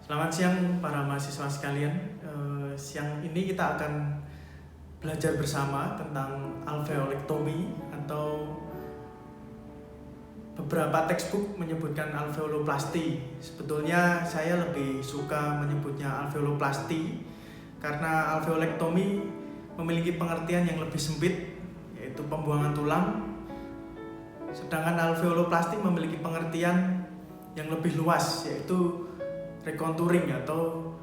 Selamat siang para mahasiswa sekalian. Siang ini kita akan belajar bersama tentang alveolektomi atau beberapa textbook menyebutkan alveoloplasti. Sebetulnya saya lebih suka menyebutnya alveoloplasti karena alveolektomi memiliki pengertian yang lebih sempit, yaitu pembuangan tulang. Sedangkan alveoloplasti memiliki pengertian yang lebih luas, yaitu recontouring atau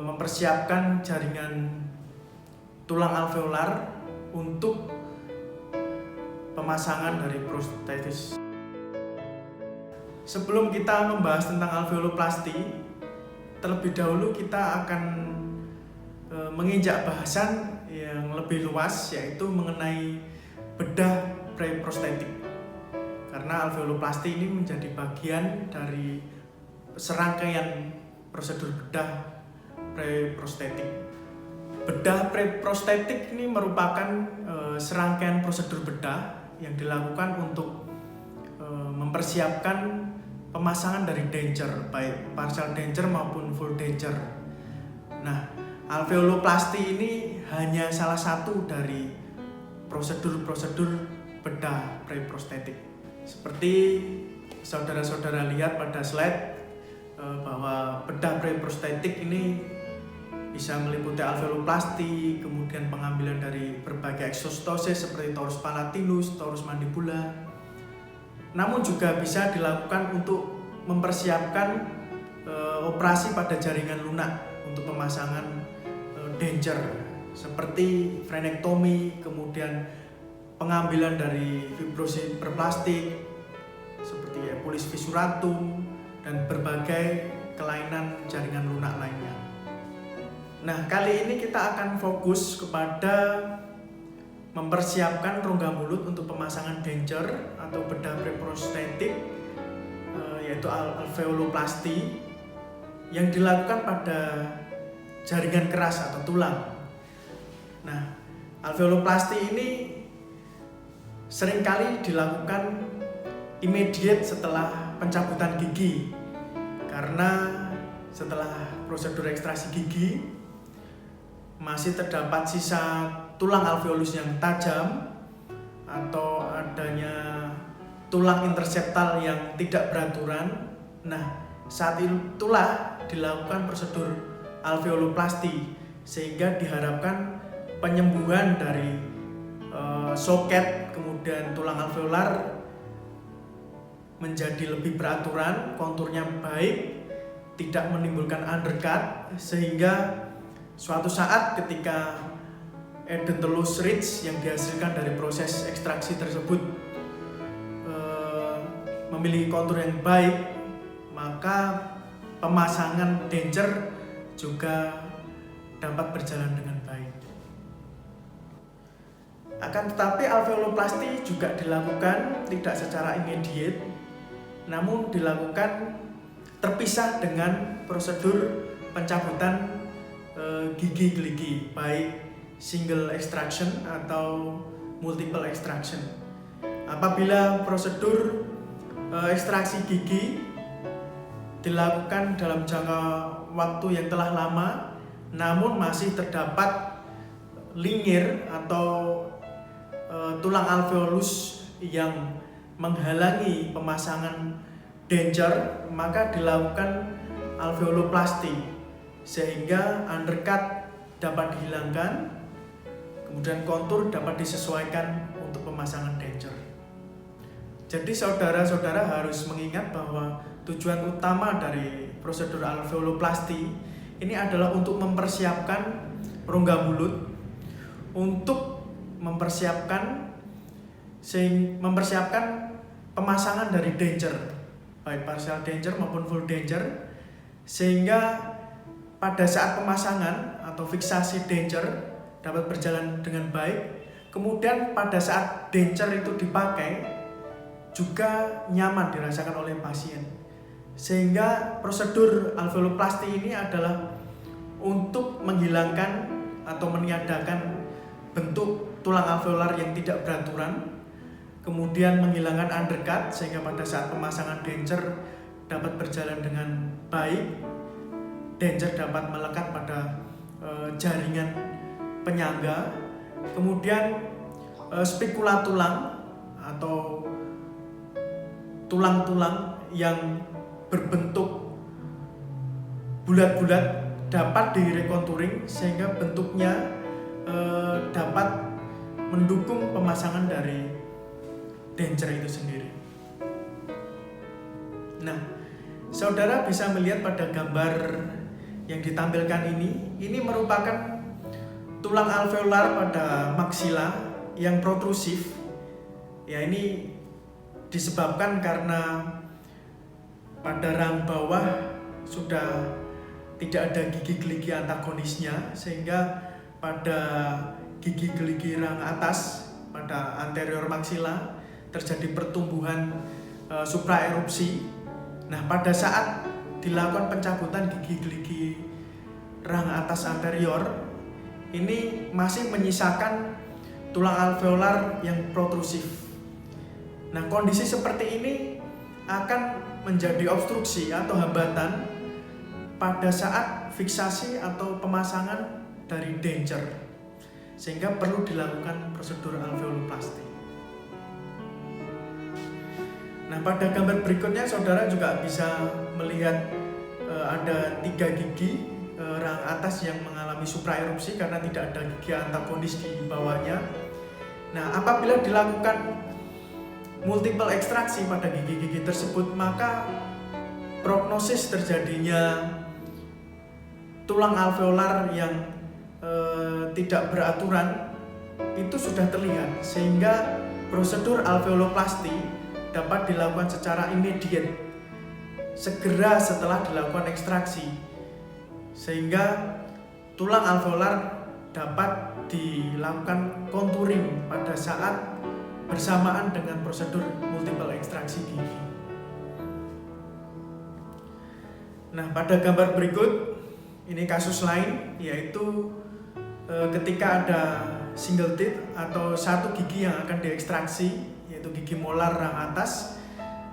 mempersiapkan jaringan tulang alveolar untuk pemasangan dari prostetis. Sebelum kita membahas tentang alveoloplasti, terlebih dahulu kita akan menginjak bahasan yang lebih luas, yaitu mengenai bedah preprostetik. Karena alveoloplasti ini menjadi bagian dari serangkaian prosedur bedah preprostetik. Bedah preprostetik ini merupakan serangkaian prosedur bedah yang dilakukan untuk mempersiapkan pemasangan dari denture, baik partial denture maupun full denture. Nah, alveoloplasti ini hanya salah satu dari prosedur-prosedur bedah preprostetik. Seperti saudara-saudara lihat pada slide, bahwa bedah preprostetik ini bisa meliputi alveoloplasti, kemudian pengambilan dari berbagai eksostosis seperti torus palatinus, torus mandibula. Namun juga bisa dilakukan untuk mempersiapkan operasi pada jaringan lunak untuk pemasangan denture seperti frenektomi, kemudian pengambilan dari fibrosis hiperplastik seperti epulis fissuratum dan berbagai kelainan jaringan lunak lainnya. Nah, kali ini kita akan fokus kepada mempersiapkan rongga mulut untuk pemasangan denture atau bedah preprostetik, yaitu alveoloplasti yang dilakukan pada jaringan keras atau tulang. Nah, alveoloplasti ini seringkali dilakukan immediate setelah pencabutan gigi, karena setelah prosedur ekstraksi gigi masih terdapat sisa tulang alveolus yang tajam atau adanya tulang interseptal yang tidak beraturan. Nah, saat itulah dilakukan prosedur alveoloplasti sehingga diharapkan penyembuhan dari soket kemudian tulang alveolar menjadi lebih beraturan, konturnya baik, tidak menimbulkan undercut, sehingga suatu saat ketika edentulous ridge yang dihasilkan dari proses ekstraksi tersebut memiliki kontur yang baik, maka pemasangan denture juga dapat berjalan dengan baik. Akan tetapi alveoloplasti juga dilakukan tidak secara immediate, namun dilakukan terpisah dengan prosedur pencabutan gigi geligi, baik single extraction atau multiple extraction. Apabila prosedur ekstraksi gigi dilakukan dalam jangka waktu yang telah lama, namun masih terdapat linyir atau tulang alveolus yang menghalangi pemasangan denture, maka dilakukan alveoloplasti sehingga undercut dapat dihilangkan, kemudian kontur dapat disesuaikan untuk pemasangan denture. Jadi saudara-saudara harus mengingat bahwa tujuan utama dari prosedur alveoloplasti ini adalah untuk mempersiapkan rongga mulut, untuk mempersiapkan pemasangan dari denture, baik partial denture maupun full denture, sehingga pada saat pemasangan atau fiksasi denture dapat berjalan dengan baik. Kemudian pada saat denture itu dipakai juga nyaman dirasakan oleh pasien, sehingga prosedur alveoloplasti ini adalah untuk menghilangkan atau meniadakan bentuk tulang alveolar yang tidak beraturan, kemudian menghilangkan undercut sehingga pada saat pemasangan denture dapat berjalan dengan baik, denture dapat melekat pada jaringan penyangga. Kemudian spikula tulang atau tulang-tulang yang berbentuk bulat-bulat dapat direkonturing sehingga bentuknya dapat mendukung pemasangan dari denture itu sendiri. Nah, saudara bisa melihat pada gambar yang ditampilkan ini merupakan tulang alveolar pada maksila yang protrusif. Ya, ini disebabkan karena pada rang bawah sudah tidak ada gigi geligi antagonisnya, sehingga pada gigi geligi rang atas pada anterior maksila terjadi pertumbuhan supraerupsi. Nah, pada saat dilakukan pencabutan gigi geligi rang atas anterior, ini masih menyisakan tulang alveolar yang protrusif. Nah, kondisi seperti ini akan menjadi obstruksi atau hambatan pada saat fiksasi atau pemasangan dari denture, sehingga perlu dilakukan prosedur alveoloplasti. Nah, pada gambar berikutnya saudara juga bisa melihat ada 3 gigi rang atas yang mengalami supraerupsi karena tidak ada gigi antagonis di bawahnya. Nah, apabila dilakukan multiple ekstraksi pada gigi-gigi tersebut, maka prognosis terjadinya tulang alveolar yang tidak beraturan itu sudah terlihat, sehingga prosedur alveoloplasti dapat dilakukan secara immediate, segera setelah dilakukan ekstraksi, sehingga tulang alveolar dapat dilakukan contouring pada saat bersamaan dengan prosedur multiple ekstraksi gigi. Nah, pada gambar berikut ini kasus lain, yaitu ketika ada single teeth atau satu gigi yang akan diekstraksi, yaitu gigi molar rang atas,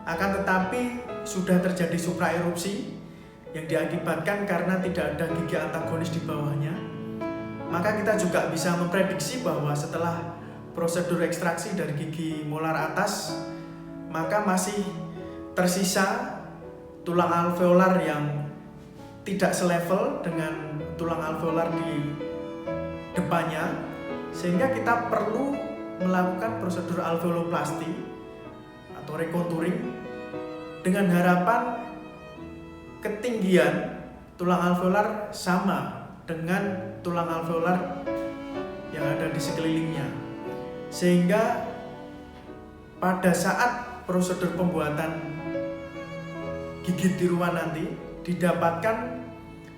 akan tetapi sudah terjadi supraerupsi yang diakibatkan karena tidak ada gigi antagonis di bawahnya. Maka kita juga bisa memprediksi bahwa setelah prosedur ekstraksi dari gigi molar atas, maka masih tersisa tulang alveolar yang tidak selevel dengan tulang alveolar di depannya, sehingga kita perlu melakukan prosedur alveoloplasti atau recontouring dengan harapan ketinggian tulang alveolar sama dengan tulang alveolar yang ada di sekelilingnya, sehingga pada saat prosedur pembuatan gigi tiruan nanti didapatkan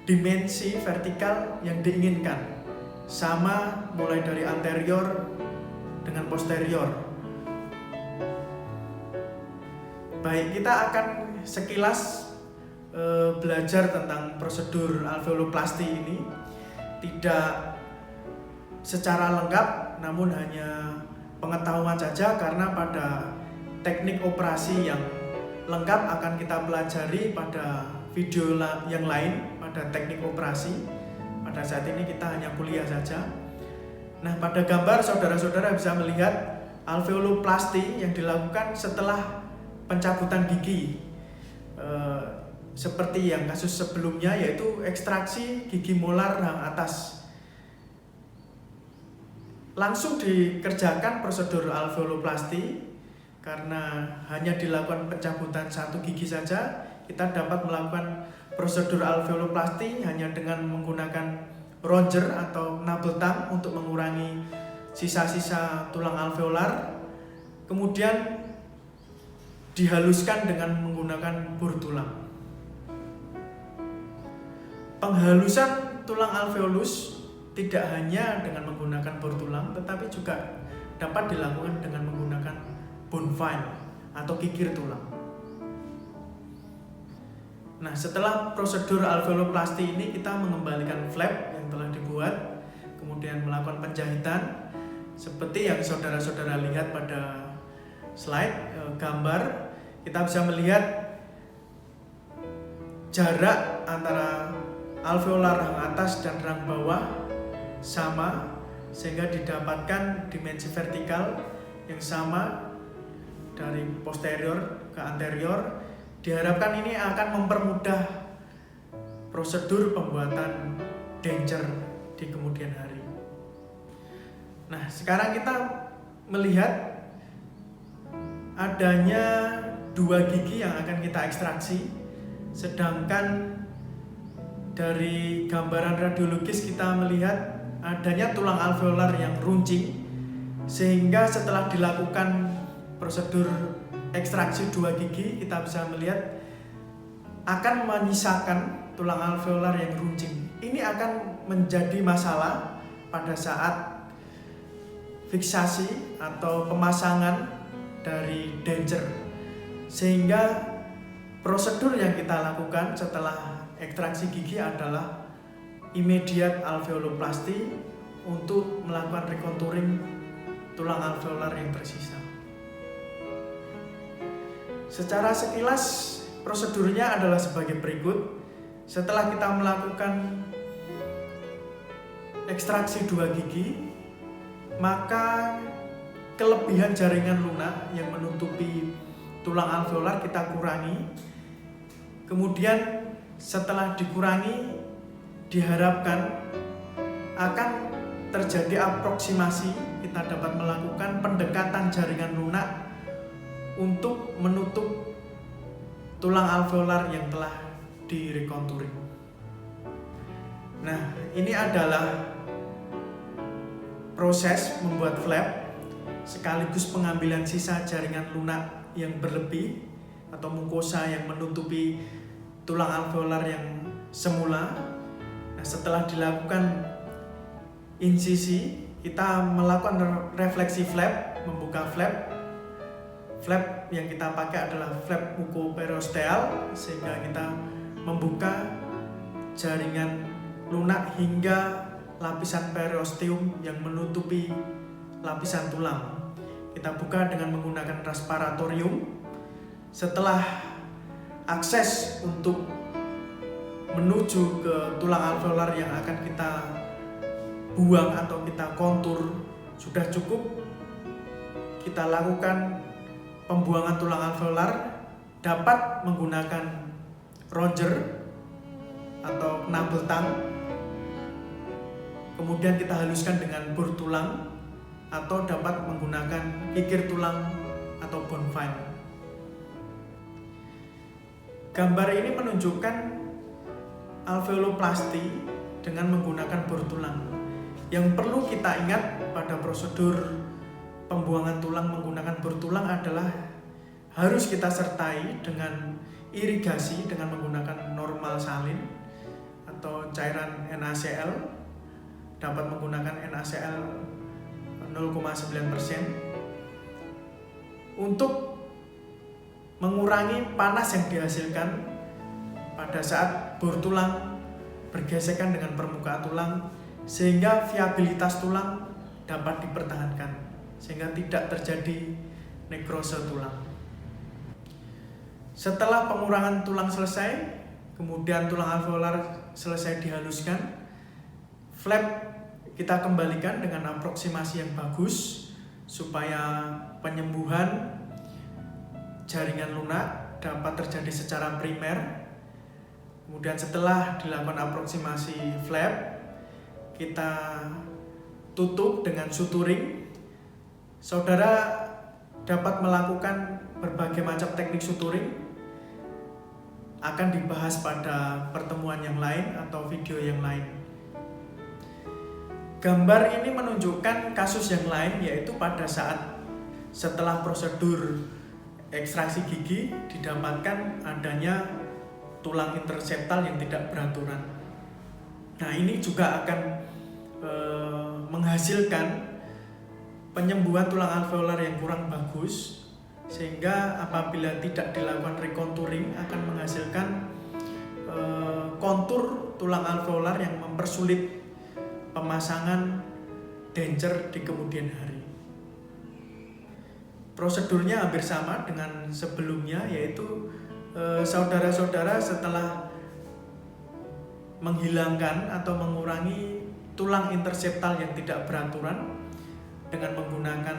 dimensi vertikal yang diinginkan, sama mulai dari anterior dengan posterior. Baik, kita akan sekilas belajar tentang prosedur alveoloplasti ini, tidak secara lengkap, namun hanya pengetahuan saja, karena pada teknik operasi yang lengkap akan kita pelajari pada video yang lain pada teknik operasi. Pada saat ini kita hanya kuliah saja. Nah, pada gambar saudara-saudara bisa melihat alveoloplasti yang dilakukan setelah pencabutan gigi, seperti yang kasus sebelumnya, yaitu ekstraksi gigi molar rang atas. Langsung dikerjakan prosedur alveoloplasti karena hanya dilakukan pencabutan satu gigi saja. Kita dapat melakukan prosedur alveoloplasti hanya dengan menggunakan roger atau nabel tang untuk mengurangi sisa-sisa tulang alveolar, kemudian dihaluskan dengan menggunakan bor tulang. Penghalusan tulang alveolus tidak hanya dengan menggunakan bor tulang, tetapi juga dapat dilakukan dengan menggunakan bone file atau kikir tulang. Nah, setelah prosedur alveoloplasti ini kita mengembalikan flap yang telah dibuat, kemudian melakukan penjahitan seperti yang saudara-saudara lihat pada slide gambar. Kita bisa melihat jarak antara alveolar rang atas dan rang bawah sama, sehingga didapatkan dimensi vertikal yang sama dari posterior ke anterior. Diharapkan ini akan mempermudah prosedur pembuatan denture di kemudian hari. Nah, sekarang kita melihat adanya 2 gigi yang akan kita ekstraksi, sedangkan dari gambaran radiologis kita melihat adanya tulang alveolar yang runcing, sehingga setelah dilakukan prosedur ekstraksi 2 gigi, kita bisa melihat akan menyisakan tulang alveolar yang runcing. Ini akan menjadi masalah pada saat fiksasi atau pemasangan dari denture, sehingga prosedur yang kita lakukan setelah ekstraksi gigi adalah immediate alveoloplasty untuk melakukan recontouring tulang alveolar yang tersisa. Secara sekilas prosedurnya adalah sebagai berikut. Setelah kita melakukan ekstraksi 2 gigi, maka kelebihan jaringan lunak yang menutupi tulang alveolar kita kurangi. Kemudian setelah dikurangi, diharapkan akan terjadi aproksimasi. Kita dapat melakukan pendekatan jaringan lunak untuk menutup tulang alveolar yang telah direkonturing. Nah, ini adalah proses membuat flap sekaligus pengambilan sisa jaringan lunak yang berlebih atau mukosa yang menutupi tulang alveolar yang semula. Nah, setelah dilakukan insisi, kita melakukan refleksi flap, membuka flap. Flap yang kita pakai adalah flap mukoperiosteal, sehingga kita membuka jaringan lunak hingga lapisan periosteum yang menutupi lapisan tulang. Kita buka dengan menggunakan respiratorium. Setelah akses untuk menuju ke tulang alveolar yang akan kita buang atau kita kontur sudah cukup, kita lakukan pembuangan tulang alveolar dapat menggunakan roger atau knabel tang. Kemudian kita haluskan dengan bor tulang atau dapat menggunakan kikir tulang atau bone file. Gambar ini menunjukkan alveoloplasty dengan menggunakan bor tulang. Yang perlu kita ingat pada prosedur pembuangan tulang menggunakan bor tulang adalah harus kita sertai dengan irigasi dengan menggunakan normal salin atau cairan NaCl. Dapat menggunakan NaCl 0,9% untuk mengurangi panas yang dihasilkan pada saat bor tulang bergesekan dengan permukaan tulang, sehingga viabilitas tulang dapat dipertahankan, sehingga tidak terjadi nekrose tulang. Setelah pengurangan tulang selesai, kemudian tulang alveolar selesai dihaluskan, flap kita kembalikan dengan aproksimasi yang bagus supaya penyembuhan jaringan lunak dapat terjadi secara primer. Kemudian setelah dilakukan aproksimasi flap, kita tutup dengan suturing. Saudara dapat melakukan berbagai macam teknik suturing, akan dibahas pada pertemuan yang lain atau video yang lain. Gambar ini menunjukkan kasus yang lain, yaitu pada saat setelah prosedur ekstraksi gigi didapatkan adanya tulang interseptal yang tidak beraturan. Nah, ini juga akan menghasilkan penyembuhan tulang alveolar yang kurang bagus, sehingga apabila tidak dilakukan recontouring akan menghasilkan kontur tulang alveolar yang mempersulit pemasangan denture di kemudian hari. Prosedurnya hampir sama dengan sebelumnya, yaitu saudara-saudara setelah menghilangkan atau mengurangi tulang interseptal yang tidak beraturan dengan menggunakan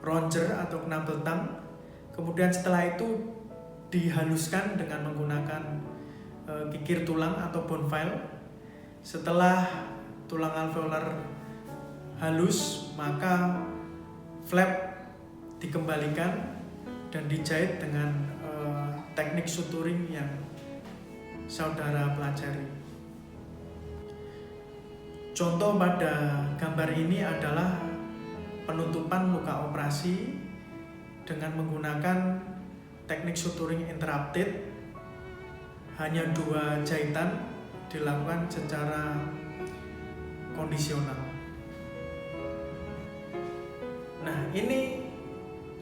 ronger atau knuckle thumb. Kemudian setelah itu dihaluskan dengan menggunakan kikir tulang atau bone file. Setelah tulang alveolar halus, maka flap dikembalikan dan dijahit dengan teknik suturing yang saudara pelajari. Contoh pada gambar ini adalah penutupan luka operasi dengan menggunakan teknik suturing interrupted. Hanya 2 jahitan dilakukan secara kondisional. Nah, ini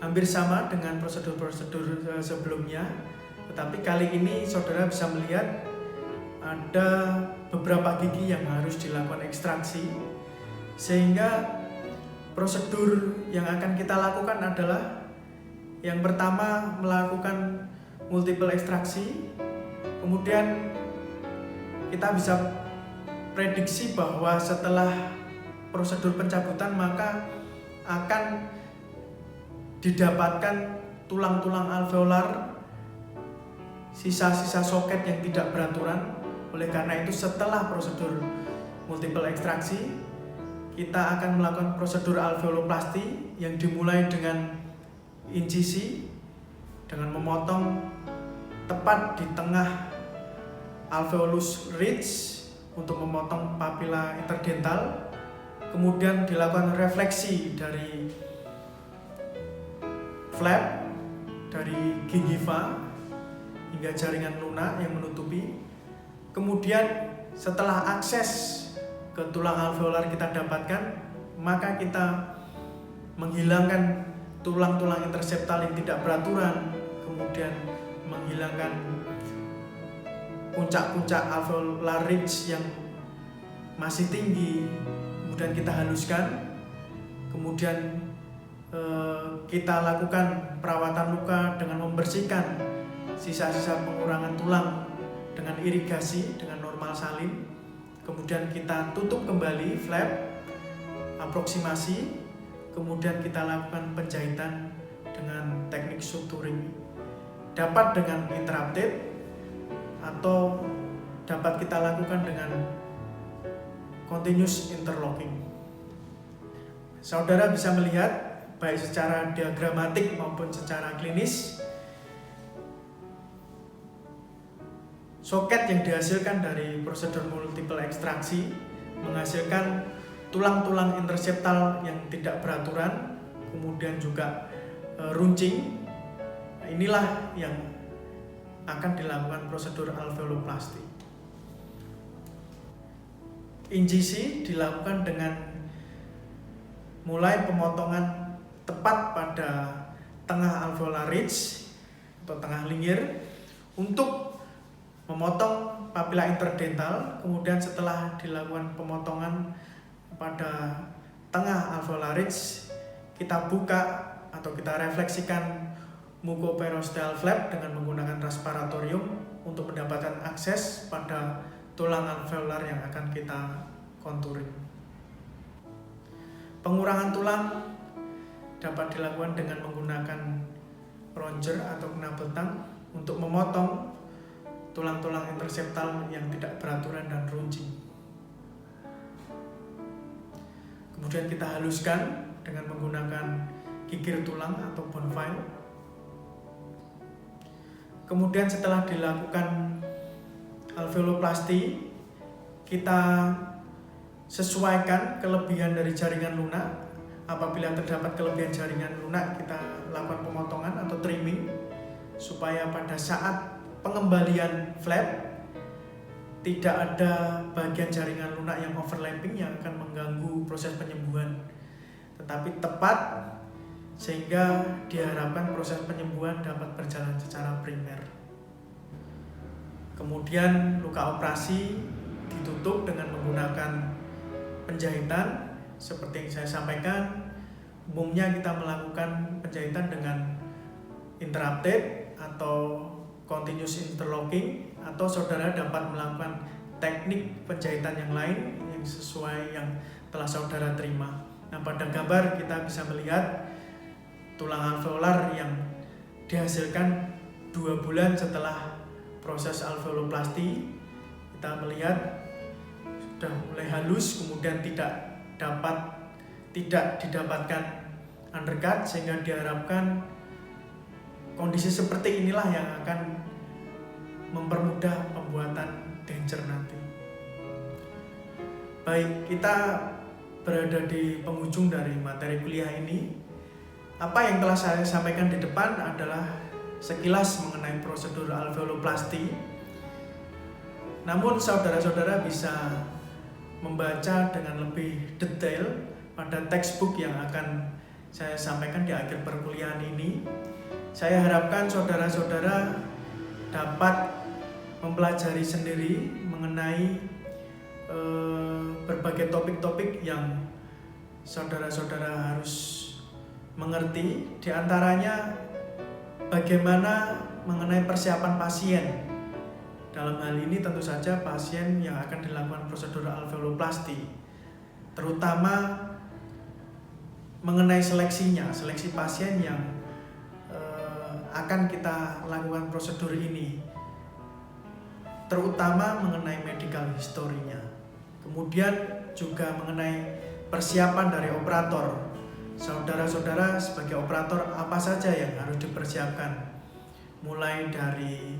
hampir sama dengan prosedur-prosedur sebelumnya, tetapi kali ini saudara bisa melihat ada beberapa gigi yang harus dilakukan ekstraksi, sehingga prosedur yang akan kita lakukan adalah yang pertama melakukan multiple ekstraksi. Kemudian kita bisa prediksi bahwa setelah prosedur pencabutan maka akan didapatkan tulang-tulang alveolar, sisa-sisa soket yang tidak beraturan. Oleh karena itu setelah prosedur multiple ekstraksi, kita akan melakukan prosedur alveoloplasti yang dimulai dengan insisi dengan memotong tepat di tengah alveolus ridge untuk memotong papila interdental. Kemudian dilakukan refleksi dari flap dari gingiva hingga jaringan lunak yang menutupi. Kemudian setelah akses ke tulang alveolar kita dapatkan, maka kita menghilangkan tulang-tulang interseptal yang tidak beraturan, kemudian menghilangkan puncak-puncak alveolar ridge yang masih tinggi, kemudian kita haluskan. Kemudian kita lakukan perawatan luka dengan membersihkan sisa-sisa pengurangan tulang dengan irigasi dengan normal salin. Kemudian kita tutup kembali flap, aproksimasi. Kemudian kita lakukan penjahitan dengan teknik suturing. Dapat dengan interrupted atau dapat kita lakukan dengan continuous interlocking. Saudara bisa melihat baik secara diagramatik maupun secara klinis, soket yang dihasilkan dari prosedur multiple ekstraksi menghasilkan tulang-tulang interseptal yang tidak beraturan, kemudian juga runcing. Inilah yang akan dilakukan prosedur alveoloplasti. Insisi dilakukan dengan mulai pemotongan tepat pada tengah alveolar ridge atau tengah linggir untuk memotong papila interdental. Kemudian setelah dilakukan pemotongan pada tengah alveolar ridge, kita buka atau kita refleksikan mucoperiosteal flap dengan menggunakan respiratorium untuk mendapatkan akses pada tulang alveolar yang akan kita contouring. Pengurangan tulang dapat dilakukan dengan menggunakan ronger atau knuckle thumb untuk memotong tulang-tulang interseptal yang tidak beraturan dan runcing. Kemudian kita haluskan dengan menggunakan kikir tulang atau bone file. Kemudian setelah dilakukan alveoloplasti, kita sesuaikan kelebihan dari jaringan lunak. Apabila terdapat kelebihan jaringan lunak, kita lakukan pemotongan atau trimming supaya pada saat pengembalian flap tidak ada bagian jaringan lunak yang overlapping yang akan mengganggu proses penyembuhan, tetapi tepat sehingga diharapkan proses penyembuhan dapat berjalan secara primer. Kemudian luka operasi ditutup dengan menggunakan penjahitan. Seperti yang saya sampaikan, umumnya kita melakukan penjahitan dengan interrupted atau continuous interlocking, atau saudara dapat melakukan teknik penjahitan yang lain yang sesuai yang telah saudara terima. Nah, pada gambar kita bisa melihat tulang alveolar yang dihasilkan 2 bulan setelah proses alveoloplasti. Kita melihat sudah mulai halus, kemudian tidak didapatkan undercut, sehingga diharapkan kondisi seperti inilah yang akan mempermudah pembuatan denture nanti. Baik, kita berada di penghujung dari materi kuliah ini. Apa yang telah saya sampaikan di depan adalah sekilas mengenai prosedur alveoloplasti. Namun saudara-saudara bisa membaca dengan lebih detail pada textbook yang akan saya sampaikan di akhir perkuliahan ini. Saya harapkan saudara-saudara dapat mempelajari sendiri mengenai berbagai topik-topik yang saudara-saudara harus mengerti. Di antaranya bagaimana mengenai persiapan pasien. Dalam hal ini tentu saja pasien yang akan dilakukan prosedur alveoloplasti, terutama mengenai seleksi pasien yang akan kita lakukan prosedur ini, terutama mengenai medical history-nya. Kemudian juga mengenai persiapan dari operator. Saudara-saudara sebagai operator apa saja yang harus dipersiapkan, mulai dari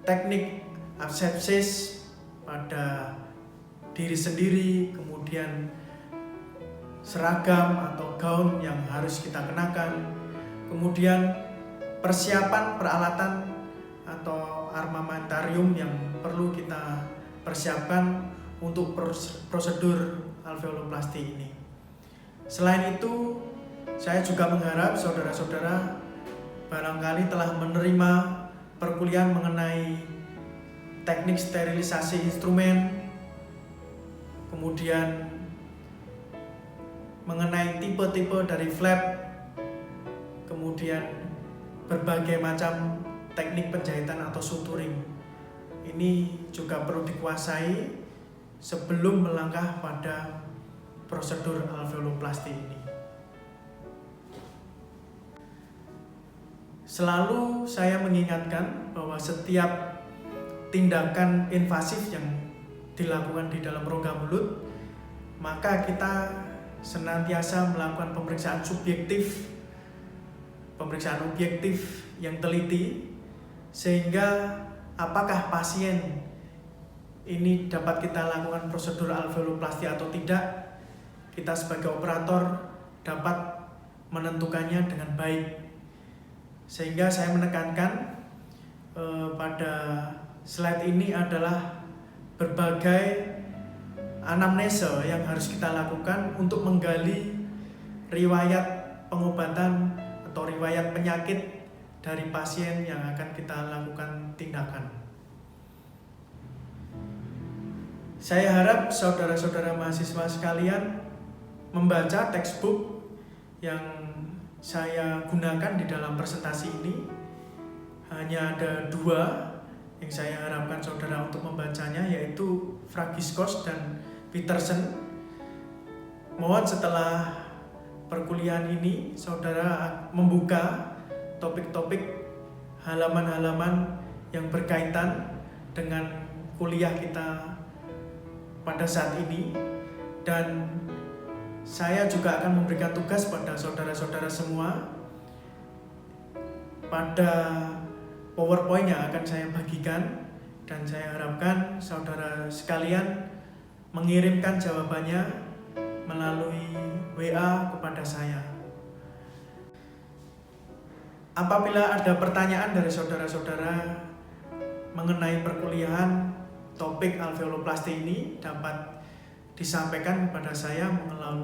teknik asepsis pada diri sendiri, kemudian seragam atau gaun yang harus kita kenakan, kemudian persiapan peralatan atau armamentarium yang perlu kita persiapkan untuk prosedur alveoloplasti ini. Selain itu, saya juga mengharap saudara-saudara barangkali telah menerima perkuliahan mengenai teknik sterilisasi instrumen, kemudian mengenai tipe-tipe dari flap, kemudian berbagai macam teknik penjahitan atau suturing. Ini juga perlu dikuasai sebelum melangkah pada prosedur alveoloplasti ini. Selalu saya mengingatkan bahwa setiap tindakan invasif yang dilakukan di dalam rongga mulut, maka kita senantiasa melakukan pemeriksaan objektif yang teliti, sehingga apakah pasien ini dapat kita lakukan prosedur alveoloplasti atau tidak, kita sebagai operator dapat menentukannya dengan baik. Sehingga saya menekankan pada slide ini adalah berbagai anamnesa yang harus kita lakukan untuk menggali riwayat pengobatan atau riwayat penyakit dari pasien yang akan kita lakukan tindakan. Saya harap saudara-saudara mahasiswa sekalian membaca textbook yang saya gunakan di dalam presentasi ini. Hanya ada 2 yang saya harapkan saudara untuk membacanya, yaitu Fragiskos dan Peterson. Mohon setelah perkuliahan ini saudara membuka topik-topik halaman-halaman yang berkaitan dengan kuliah kita pada saat ini, dan saya juga akan memberikan tugas pada saudara-saudara semua pada PowerPoint yang akan saya bagikan, dan saya harapkan saudara sekalian mengirimkan jawabannya melalui WA kepada saya. Apabila ada pertanyaan dari saudara-saudara mengenai perkuliahan topik alveoloplasti ini, dapat disampaikan kepada saya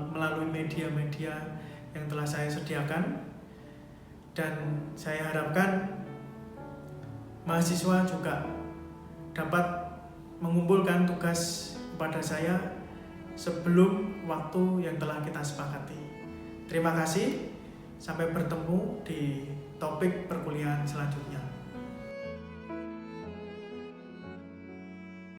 melalui media-media yang telah saya sediakan, dan saya harapkan mahasiswa juga dapat mengumpulkan tugas kepada saya sebelum waktu yang telah kita sepakati. Terima kasih, sampai bertemu di topik perkuliahan selanjutnya.